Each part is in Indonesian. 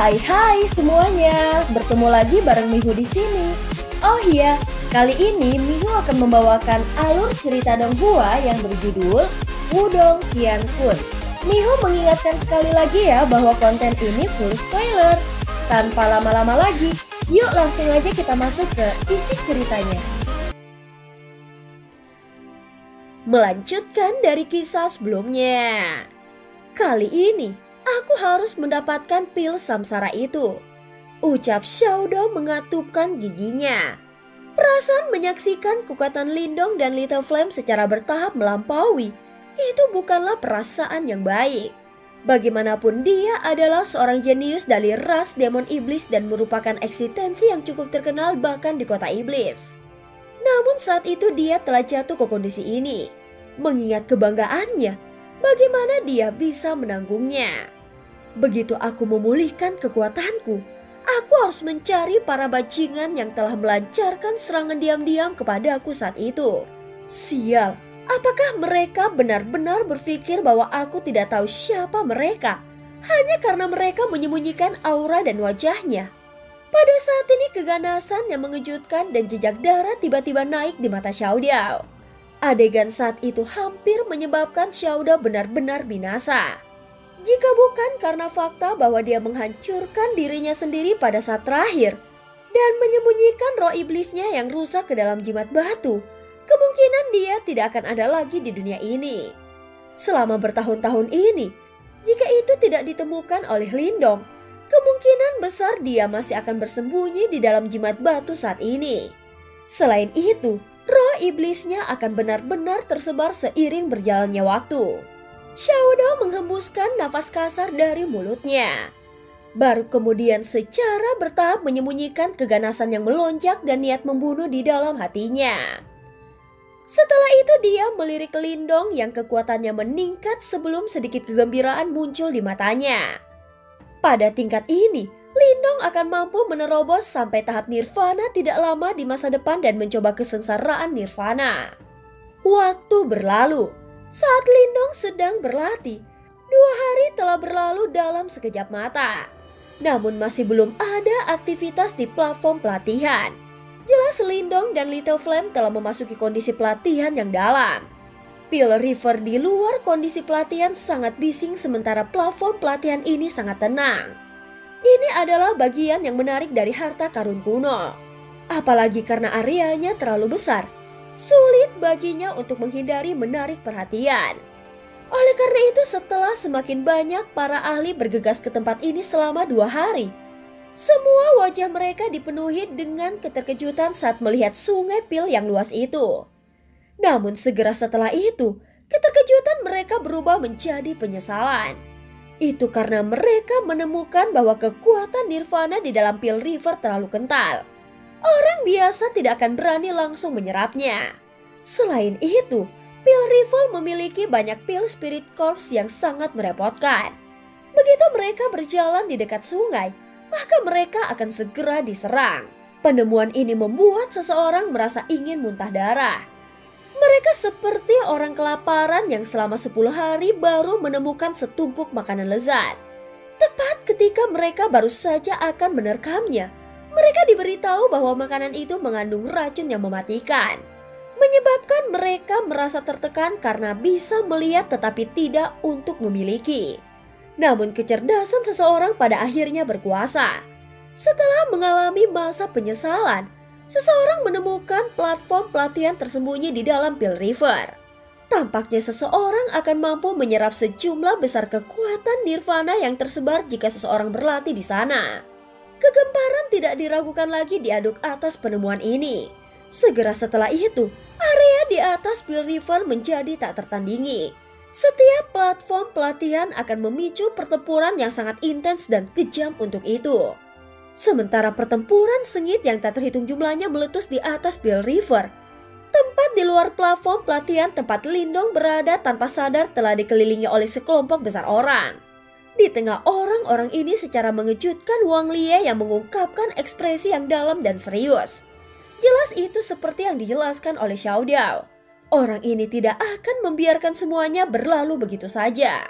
Hai semuanya, bertemu lagi bareng Mihu di sini. Oh iya, kali ini Mihu akan membawakan alur cerita Donghua yang berjudul Wudong Qiankun. Mihu mengingatkan sekali lagi ya bahwa konten ini full spoiler. Tanpa lama-lama lagi, yuk langsung aja kita masuk ke isi ceritanya. Melanjutkan dari kisah sebelumnya. Kali ini, aku harus mendapatkan pil samsara itu. Ucap Xiaodo mengatupkan giginya. Perasaan menyaksikan kekuatan Lindong dan Little Flame secara bertahap melampaui. Itu bukanlah perasaan yang baik. Bagaimanapun dia adalah seorang jenius dari ras demon iblis dan merupakan eksistensi yang cukup terkenal bahkan di kota iblis. Namun saat itu dia telah jatuh ke kondisi ini. Mengingat kebanggaannya, bagaimana dia bisa menanggungnya? Begitu aku memulihkan kekuatanku, aku harus mencari para bajingan yang telah melancarkan serangan diam-diam kepadaku saat itu. Sial, apakah mereka benar-benar berpikir bahwa aku tidak tahu siapa mereka? Hanya karena mereka menyembunyikan aura dan wajahnya. Pada saat ini keganasan yang mengejutkan dan jejak darah tiba-tiba naik di mata Xiaodiao. Adegan saat itu hampir menyebabkan Xiaodo benar-benar binasa. Jika bukan karena fakta bahwa dia menghancurkan dirinya sendiri pada saat terakhir dan menyembunyikan roh iblisnya yang rusak ke dalam jimat batu, kemungkinan dia tidak akan ada lagi di dunia ini. Selama bertahun-tahun ini, jika itu tidak ditemukan oleh Lindong, kemungkinan besar dia masih akan bersembunyi di dalam jimat batu saat ini. Selain itu, roh iblisnya akan benar-benar tersebar seiring berjalannya waktu. Xiaodo menghembuskan nafas kasar dari mulutnya. Baru kemudian secara bertahap menyembunyikan keganasan yang melonjak dan niat membunuh di dalam hatinya. Setelah itu dia melirik Lindong yang kekuatannya meningkat sebelum sedikit kegembiraan muncul di matanya. Pada tingkat ini, Lindong akan mampu menerobos sampai tahap nirvana tidak lama di masa depan dan mencoba kesengsaraan nirvana. Waktu berlalu. Saat Lindong sedang berlatih, 2 hari telah berlalu dalam sekejap mata. Namun masih belum ada aktivitas di platform pelatihan. Jelas Lindong dan Little Flame telah memasuki kondisi pelatihan yang dalam. Pale River di luar kondisi pelatihan sangat bising sementara platform pelatihan ini sangat tenang. Ini adalah bagian yang menarik dari harta karun kuno. Apalagi karena areanya terlalu besar. Sulit baginya untuk menghindari menarik perhatian. Oleh karena itu setelah semakin banyak para ahli bergegas ke tempat ini selama 2 hari, semua wajah mereka dipenuhi dengan keterkejutan saat melihat sungai pil yang luas itu. Namun segera setelah itu, keterkejutan mereka berubah menjadi penyesalan. Itu karena mereka menemukan bahwa kekuatan nirvana di dalam Pale River terlalu kental. Orang biasa tidak akan berani langsung menyerapnya. Selain itu, Pale River memiliki banyak pil spirit corpse yang sangat merepotkan. Begitu mereka berjalan di dekat sungai, maka mereka akan segera diserang. Penemuan ini membuat seseorang merasa ingin muntah darah. Mereka seperti orang kelaparan yang selama 10 hari baru menemukan setumpuk makanan lezat. Tepat ketika mereka baru saja akan menerkamnya, mereka diberitahu bahwa makanan itu mengandung racun yang mematikan. Menyebabkan mereka merasa tertekan karena bisa melihat tetapi tidak untuk memiliki. Namun kecerdasan seseorang pada akhirnya berkuasa. Setelah mengalami masa penyesalan, seseorang menemukan platform pelatihan tersembunyi di dalam Pale River. Tampaknya seseorang akan mampu menyerap sejumlah besar kekuatan nirvana yang tersebar jika seseorang berlatih di sana. Kegemparan tidak diragukan lagi diaduk atas penemuan ini. Segera setelah itu, area di atas Pale River menjadi tak tertandingi. Setiap platform pelatihan akan memicu pertempuran yang sangat intens dan kejam untuk itu. Sementara pertempuran sengit yang tak terhitung jumlahnya meletus di atas Pale River. Tempat di luar platform pelatihan tempat Lindong berada tanpa sadar telah dikelilingi oleh sekelompok besar orang. Di tengah orang-orang ini secara mengejutkan Wang Lie yang mengungkapkan ekspresi yang dalam dan serius. Jelas itu seperti yang dijelaskan oleh Xiaodiao. Orang ini tidak akan membiarkan semuanya berlalu begitu saja.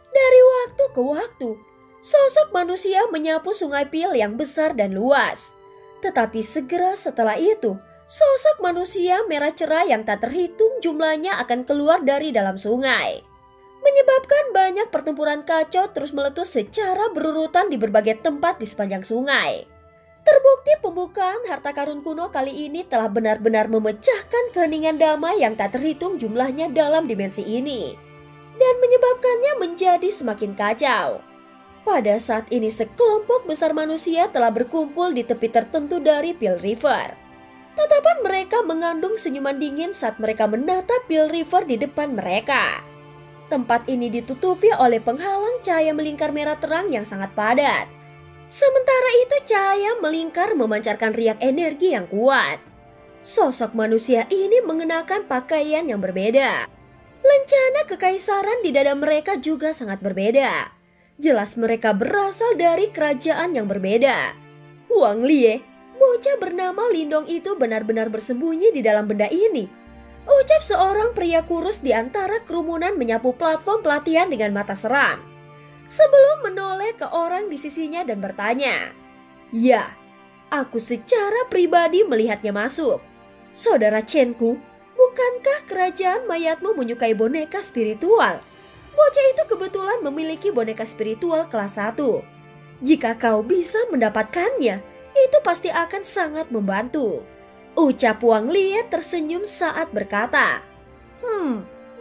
Dari waktu ke waktu, Sosok manusia menyapu sungai Pil yang besar dan luas. Tetapi segera setelah itu, sosok manusia merah cerah yang tak terhitung jumlahnya akan keluar dari dalam sungai, menyebabkan banyak pertempuran kacau terus meletus secara berurutan di berbagai tempat di sepanjang sungai. Terbukti pembukaan harta karun kuno kali ini telah benar-benar memecahkan keheningan damai yang tak terhitung jumlahnya dalam dimensi ini, dan menyebabkannya menjadi semakin kacau. Pada saat ini sekelompok besar manusia telah berkumpul di tepi tertentu dari Pil River. Tatapan mereka mengandung senyuman dingin saat mereka menatap Pil River di depan mereka. Tempat ini ditutupi oleh penghalang cahaya melingkar merah terang yang sangat padat. Sementara itu cahaya melingkar memancarkan riak energi yang kuat. Sosok manusia ini mengenakan pakaian yang berbeda. Lencana kekaisaran di dada mereka juga sangat berbeda. Jelas mereka berasal dari kerajaan yang berbeda. Wang Lie, bocah bernama Lindong itu benar-benar bersembunyi di dalam benda ini. Ucap seorang pria kurus di antara kerumunan menyapu platform pelatihan dengan mata seram, sebelum menoleh ke orang di sisinya dan bertanya, "Ya, aku secara pribadi melihatnya masuk. Saudara Chenku, bukankah kerajaan mayatmu menyukai boneka spiritual? Bocah itu kebetulan memiliki boneka spiritual kelas 1. Jika kau bisa mendapatkannya, itu pasti akan sangat membantu." Ucap Wang Lie tersenyum saat berkata,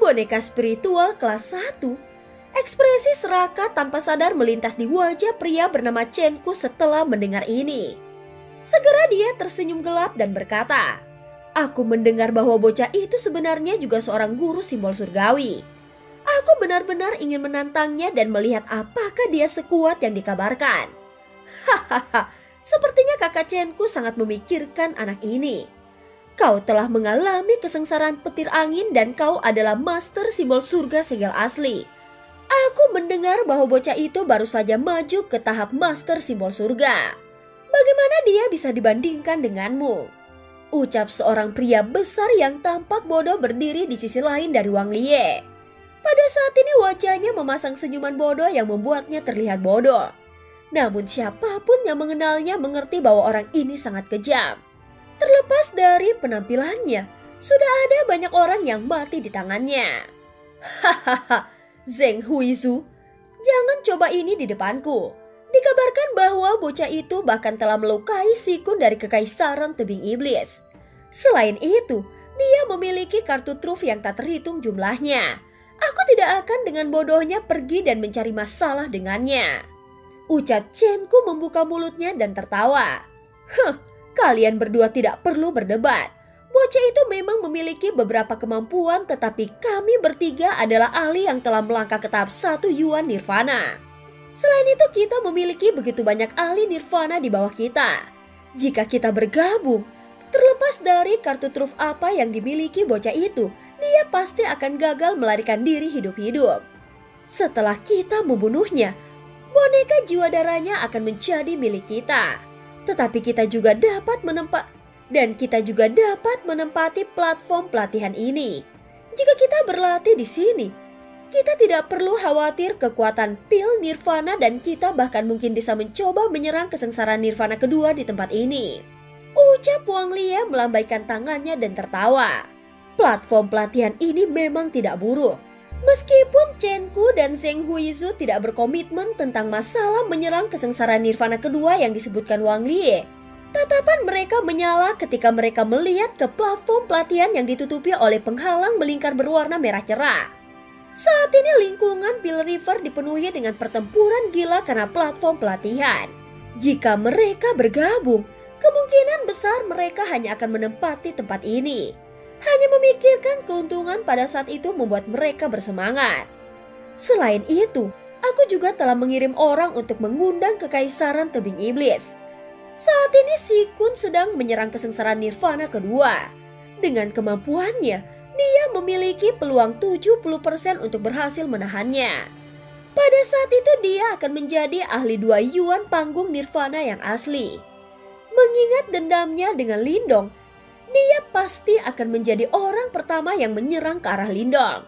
boneka spiritual kelas 1. Ekspresi serakah tanpa sadar melintas di wajah pria bernama Chenku setelah mendengar ini. Segera dia tersenyum gelap dan berkata, "Aku mendengar bahwa bocah itu sebenarnya juga seorang guru simbol surgawi. Aku benar-benar ingin menantangnya dan melihat apakah dia sekuat yang dikabarkan." Hahaha, sepertinya kakak Chenku sangat memikirkan anak ini. Kau telah mengalami kesengsaraan petir angin dan kau adalah master simbol surga segel asli. Aku mendengar bahwa bocah itu baru saja maju ke tahap master simbol surga. Bagaimana dia bisa dibandingkan denganmu? Ucap seorang pria besar yang tampak bodoh berdiri di sisi lain dari Wang Lie. Pada saat ini wajahnya memasang senyuman bodoh yang membuatnya terlihat bodoh. Namun siapapun yang mengenalnya mengerti bahwa orang ini sangat kejam. Terlepas dari penampilannya, sudah ada banyak orang yang mati di tangannya. Hahaha, Zheng Huizu, jangan coba ini di depanku. Dikabarkan bahwa bocah itu bahkan telah melukai sikun dari kekaisaran tebing iblis. Selain itu, dia memiliki kartu truf yang tak terhitung jumlahnya. Aku tidak akan dengan bodohnya pergi dan mencari masalah dengannya. Ucap Chenku membuka mulutnya dan tertawa. Kalian berdua tidak perlu berdebat. Bocah itu memang memiliki beberapa kemampuan, tetapi kami bertiga adalah ahli yang telah melangkah ke tahap 1 Yuan Nirvana. Selain itu kita memiliki begitu banyak ahli Nirvana di bawah kita. Jika kita bergabung, terlepas dari kartu truf apa yang dimiliki bocah itu, dia pasti akan gagal melarikan diri hidup-hidup. Setelah kita membunuhnya, boneka jiwa darahnya akan menjadi milik kita. Tetapi kita juga dapat menempati platform pelatihan ini. Jika kita berlatih di sini, kita tidak perlu khawatir kekuatan Pil Nirvana dan kita bahkan mungkin bisa mencoba menyerang kesengsaraan Nirvana kedua di tempat ini. Ucap Wang Lie melambaikan tangannya dan tertawa. Platform pelatihan ini memang tidak buruk. Meskipun Chenku dan Zheng Huizu tidak berkomitmen tentang masalah menyerang kesengsaraan Nirvana kedua yang disebutkan Wang Lie, tatapan mereka menyala ketika mereka melihat ke platform pelatihan yang ditutupi oleh penghalang melingkar berwarna merah cerah. Saat ini lingkungan Pil River dipenuhi dengan pertempuran gila karena platform pelatihan. Jika mereka bergabung, kemungkinan besar mereka hanya akan menempati tempat ini. Hanya memikirkan keuntungan pada saat itu membuat mereka bersemangat. Selain itu, aku juga telah mengirim orang untuk mengundang kekaisaran tebing iblis. Saat ini Sikun sedang menyerang kesengsaraan Nirvana kedua. Dengan kemampuannya, dia memiliki peluang 70% untuk berhasil menahannya. Pada saat itu dia akan menjadi ahli 2 Yuan panggung Nirvana yang asli. Mengingat dendamnya dengan Lindong, dia pasti akan menjadi orang pertama yang menyerang ke arah Lindong.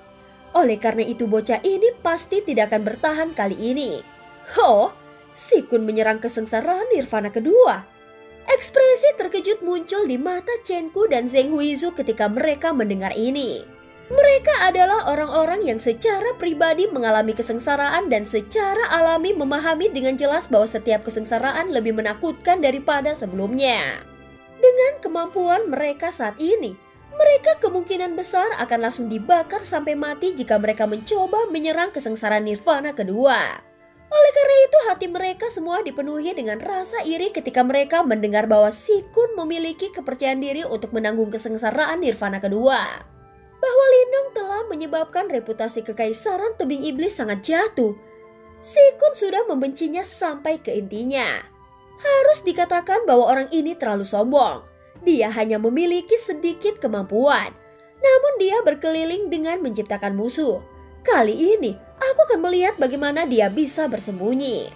Oleh karena itu bocah ini pasti tidak akan bertahan kali ini. Oh, Si Kun menyerang kesengsaraan nirvana kedua. Ekspresi terkejut muncul di mata Chen Ku dan Zheng Huizu ketika mereka mendengar ini. Mereka adalah orang-orang yang secara pribadi mengalami kesengsaraan dan secara alami memahami dengan jelas bahwa setiap kesengsaraan lebih menakutkan daripada sebelumnya. Dengan kemampuan mereka saat ini, mereka kemungkinan besar akan langsung dibakar sampai mati jika mereka mencoba menyerang kesengsaraan nirvana kedua. Oleh karena itu hati mereka semua dipenuhi dengan rasa iri ketika mereka mendengar bahwa Si Kun memiliki kepercayaan diri untuk menanggung kesengsaraan nirvana kedua. Bahwa Lindong telah menyebabkan reputasi kekaisaran tebing iblis sangat jatuh. Si Kun sudah membencinya sampai ke intinya. Harus dikatakan bahwa orang ini terlalu sombong. Dia hanya memiliki sedikit kemampuan. Namun dia berkeliling dengan menciptakan musuh. Kali ini, aku akan melihat bagaimana dia bisa bersembunyi.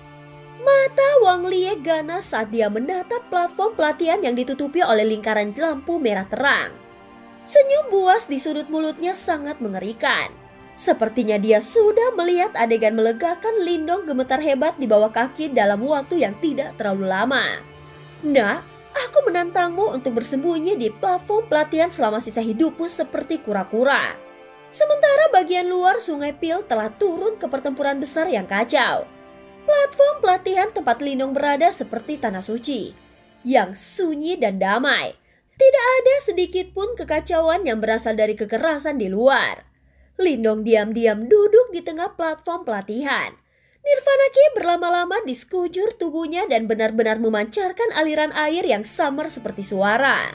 Mata Wang Lie ganas saat dia menatap platform pelatihan yang ditutupi oleh lingkaran lampu merah terang. Senyum buas di sudut mulutnya sangat mengerikan. Sepertinya dia sudah melihat adegan melegakan Lindong gemetar hebat di bawah kaki dalam waktu yang tidak terlalu lama. Nak, aku menantangmu untuk bersembunyi di platform pelatihan selama sisa hidupmu seperti kura-kura. Sementara bagian luar Sungai Pil telah turun ke pertempuran besar yang kacau. Platform pelatihan tempat Lindong berada seperti tanah suci, yang sunyi dan damai. Tidak ada sedikit pun kekacauan yang berasal dari kekerasan di luar. Lindong diam-diam duduk di tengah platform pelatihan. Nirvana Ki berlama-lama di sekujur tubuhnya dan benar-benar memancarkan aliran air yang samar seperti suara.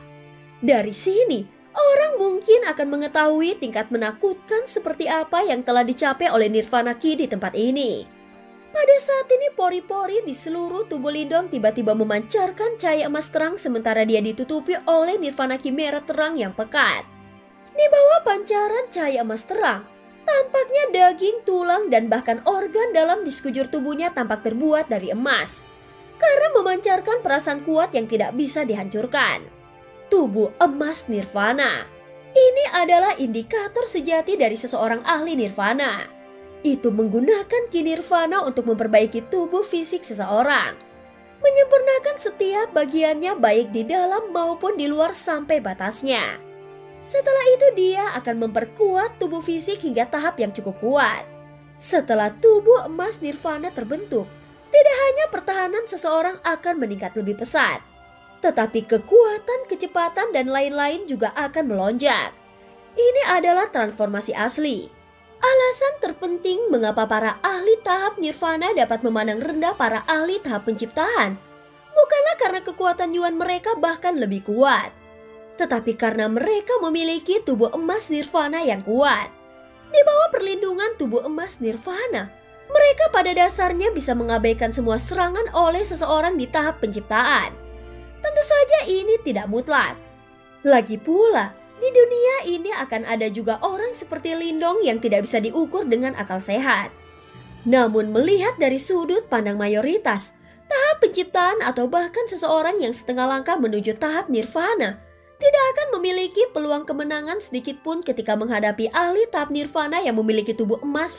Dari sini, orang mungkin akan mengetahui tingkat menakutkan seperti apa yang telah dicapai oleh Nirvana Ki di tempat ini. Pada saat ini pori-pori di seluruh tubuh Lindong tiba-tiba memancarkan cahaya emas terang sementara dia ditutupi oleh Nirvana Ki merah terang yang pekat. Di bawah pancaran cahaya emas terang, tampaknya daging, tulang, dan bahkan organ dalam di sekujur tubuhnya tampak terbuat dari emas. Karena memancarkan perasaan kuat yang tidak bisa dihancurkan. Tubuh emas nirvana. Ini adalah indikator sejati dari seseorang ahli nirvana. Itu menggunakan ki nirvana untuk memperbaiki tubuh fisik seseorang. Menyempurnakan setiap bagiannya baik di dalam maupun di luar sampai batasnya. Setelah itu dia akan memperkuat tubuh fisik hingga tahap yang cukup kuat. Setelah tubuh emas nirvana terbentuk, tidak hanya pertahanan seseorang akan meningkat lebih pesat, tetapi kekuatan, kecepatan, dan lain-lain juga akan melonjak. Ini adalah transformasi asli. Alasan terpenting mengapa para ahli tahap nirvana dapat memandang rendah para ahli tahap penciptaan bukanlah karena kekuatan Yuan mereka bahkan lebih kuat, tetapi karena mereka memiliki tubuh emas nirvana yang kuat. Di bawah perlindungan tubuh emas nirvana, mereka pada dasarnya bisa mengabaikan semua serangan oleh seseorang di tahap penciptaan. Tentu saja ini tidak mutlak. Lagi pula, di dunia ini akan ada juga orang seperti Lindong yang tidak bisa diukur dengan akal sehat. Namun melihat dari sudut pandang mayoritas, tahap penciptaan atau bahkan seseorang yang setengah langkah menuju tahap nirvana tidak akan memiliki peluang kemenangan sedikit pun ketika menghadapi ahli tahap nirvana yang memiliki tubuh emas.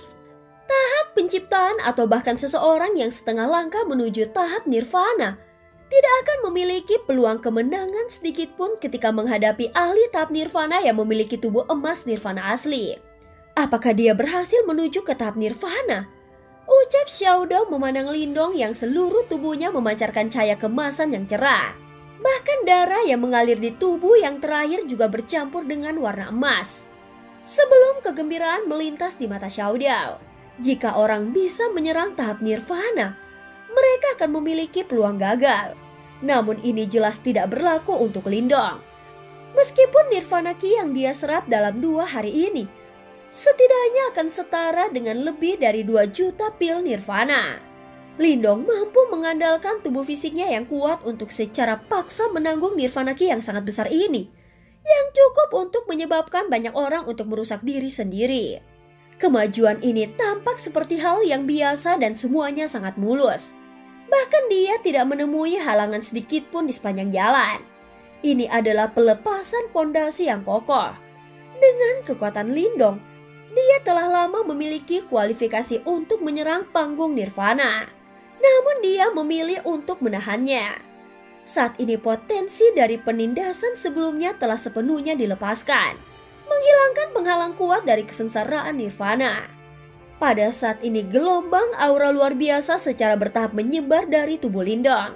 Tahap penciptaan atau bahkan seseorang yang setengah langkah menuju tahap nirvana tidak akan memiliki peluang kemenangan sedikit pun ketika menghadapi ahli tahap nirvana yang memiliki tubuh emas nirvana asli. Apakah dia berhasil menuju ke tahap nirvana? Ucap Xiaodong memandang Lindong yang seluruh tubuhnya memancarkan cahaya kemasan yang cerah. Bahkan darah yang mengalir di tubuh yang terakhir juga bercampur dengan warna emas. Sebelum kegembiraan melintas di mata Xiaodong, jika orang bisa menyerang tahap nirvana, mereka akan memiliki peluang gagal. Namun ini jelas tidak berlaku untuk Lindong. Meskipun Nirvana Ki yang dia serap dalam 2 hari ini, setidaknya akan setara dengan lebih dari 2 juta pil Nirvana. Lindong mampu mengandalkan tubuh fisiknya yang kuat untuk secara paksa menanggung Nirvana Ki yang sangat besar ini, yang cukup untuk menyebabkan banyak orang untuk merusak diri sendiri. Kemajuan ini tampak seperti hal yang biasa dan semuanya sangat mulus. Bahkan dia tidak menemui halangan sedikit pun di sepanjang jalan. Ini adalah pelepasan pondasi yang kokoh. Dengan kekuatan Lindong, dia telah lama memiliki kualifikasi untuk menyerang panggung Nirvana. namun dia memilih untuk menahannya. Saat ini potensi dari penindasan sebelumnya telah sepenuhnya dilepaskan, menghilangkan penghalang kuat dari kesengsaraan nirvana. Pada saat ini gelombang aura luar biasa secara bertahap menyebar dari tubuh Lindong.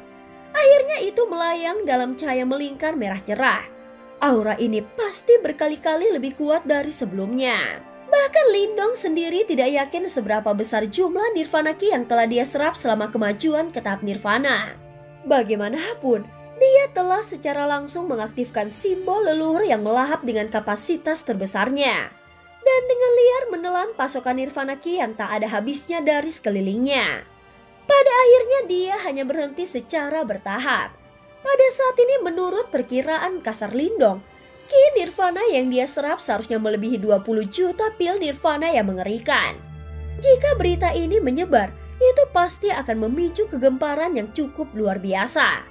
Akhirnya itu melayang dalam cahaya melingkar merah cerah. Aura ini pasti berkali-kali lebih kuat dari sebelumnya. Bahkan Lindong sendiri tidak yakin seberapa besar jumlah nirvana ki yang telah dia serap selama kemajuan ke tahap nirvana. Bagaimanapun, dia telah secara langsung mengaktifkan simbol leluhur yang melahap dengan kapasitas terbesarnya. Dan dengan liar menelan pasokan nirvana ki yang tak ada habisnya dari sekelilingnya. Pada akhirnya dia hanya berhenti secara bertahap. Pada saat ini menurut perkiraan kasar Lindong, ki nirvana yang dia serap seharusnya melebihi 20 juta pil nirvana yang mengerikan. Jika berita ini menyebar, itu pasti akan memicu kegemparan yang cukup luar biasa.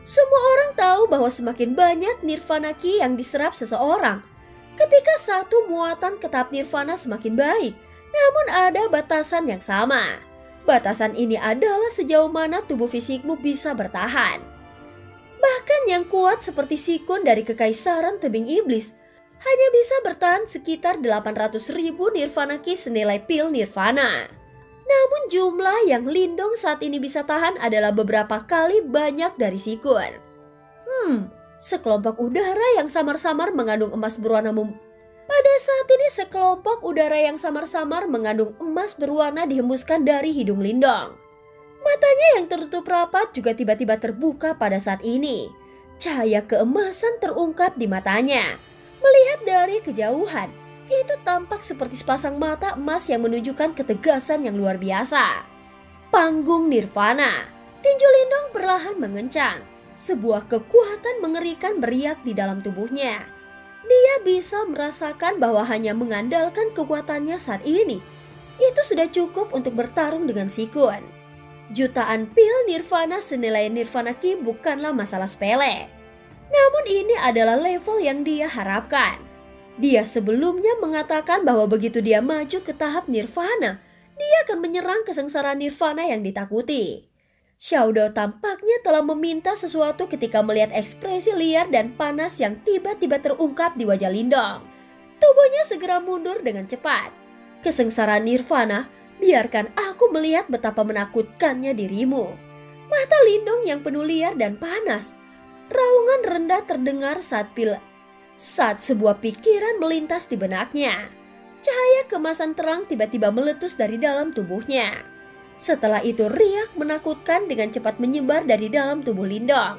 Semua orang tahu bahwa semakin banyak nirvana ki yang diserap seseorang, ketika satu muatan ke tahap nirvana semakin baik, namun ada batasan yang sama. Batasan ini adalah sejauh mana tubuh fisikmu bisa bertahan. Bahkan yang kuat seperti Sikun dari Kekaisaran Tebing Iblis hanya bisa bertahan sekitar 800.000 nirvana ki senilai pil nirvana. Namun jumlah yang Lindong saat ini bisa tahan adalah beberapa kali banyak dari Sikun. Sekelompok udara yang samar-samar mengandung emas berwarna Pada saat ini sekelompok udara yang samar-samar mengandung emas berwarna dihembuskan dari hidung Lindong. Matanya yang tertutup rapat juga tiba-tiba terbuka pada saat ini. Cahaya keemasan terungkap di matanya. Melihat dari kejauhan, itu tampak seperti sepasang mata emas yang menunjukkan ketegasan yang luar biasa. Panggung nirvana. Tinju Lindong perlahan mengencang. Sebuah kekuatan mengerikan beriak di dalam tubuhnya. Dia bisa merasakan bahwa hanya mengandalkan kekuatannya saat ini, itu sudah cukup untuk bertarung dengan Sikun. Jutaan pil nirvana senilai nirvana ki bukanlah masalah sepele. Namun ini adalah level yang dia harapkan. Dia sebelumnya mengatakan bahwa begitu dia maju ke tahap nirvana, dia akan menyerang kesengsaraan nirvana yang ditakuti. Xiao Dao tampaknya telah meminta sesuatu ketika melihat ekspresi liar dan panas yang tiba-tiba terungkap di wajah Lindong. Tubuhnya segera mundur dengan cepat. Kesengsaraan nirvana, biarkan aku melihat betapa menakutkannya dirimu. Mata Lindong yang penuh liar dan panas. Raungan rendah terdengar saat sebuah pikiran melintas di benaknya. Cahaya kemasan terang tiba-tiba meletus dari dalam tubuhnya. Setelah itu riak menakutkan dengan cepat menyebar dari dalam tubuh Lindong.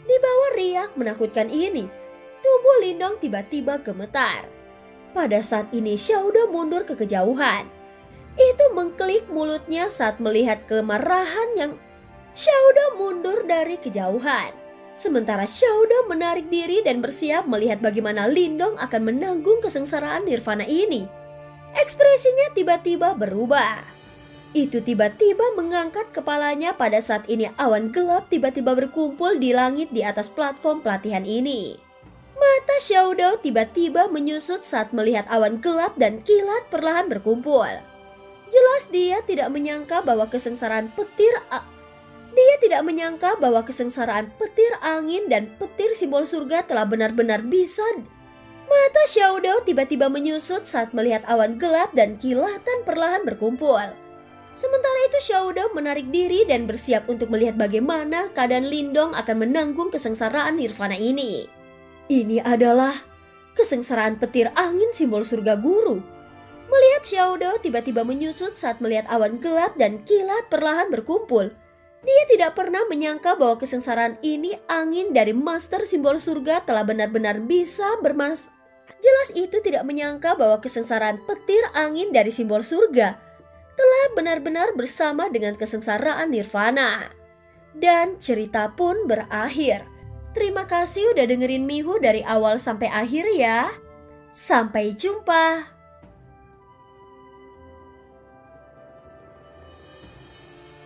Di bawah riak menakutkan ini, tubuh Lindong tiba-tiba gemetar. Pada saat ini Xiao Dao mundur ke kejauhan. Itu mengklik mulutnya saat melihat kemarahan yang Xiao Dao mundur dari kejauhan. Sementara Xiao Dao menarik diri dan bersiap melihat bagaimana Lindong akan menanggung kesengsaraan nirvana ini. Ekspresinya tiba-tiba berubah. Itu tiba-tiba mengangkat kepalanya pada saat ini awan gelap tiba-tiba berkumpul di langit di atas platform pelatihan ini. Mata Xiao Dao tiba-tiba menyusut saat melihat awan gelap dan kilat perlahan berkumpul. Jelas dia tidak menyangka bahwa kesengsaraan petir angin dan petir simbol surga telah benar-benar bisa. Mata Xiao Dao tiba-tiba menyusut saat melihat awan gelap dan kilatan perlahan berkumpul. Sementara itu Xiao Dao menarik diri dan bersiap untuk melihat bagaimana keadaan Lindong akan menanggung kesengsaraan nirvana ini. Ini adalah kesengsaraan petir angin simbol surga guru. Melihat Xiao Dao tiba-tiba menyusut saat melihat awan gelap dan kilat perlahan berkumpul. Dia tidak pernah menyangka bahwa kesengsaraan ini angin dari master simbol surga telah benar-benar bisa Jelas itu tidak menyangka bahwa kesengsaraan petir angin dari simbol surga telah benar-benar bersama dengan kesengsaraan nirvana. Dan cerita pun berakhir. Terima kasih udah dengerin Mihu dari awal sampai akhir ya. Sampai jumpa.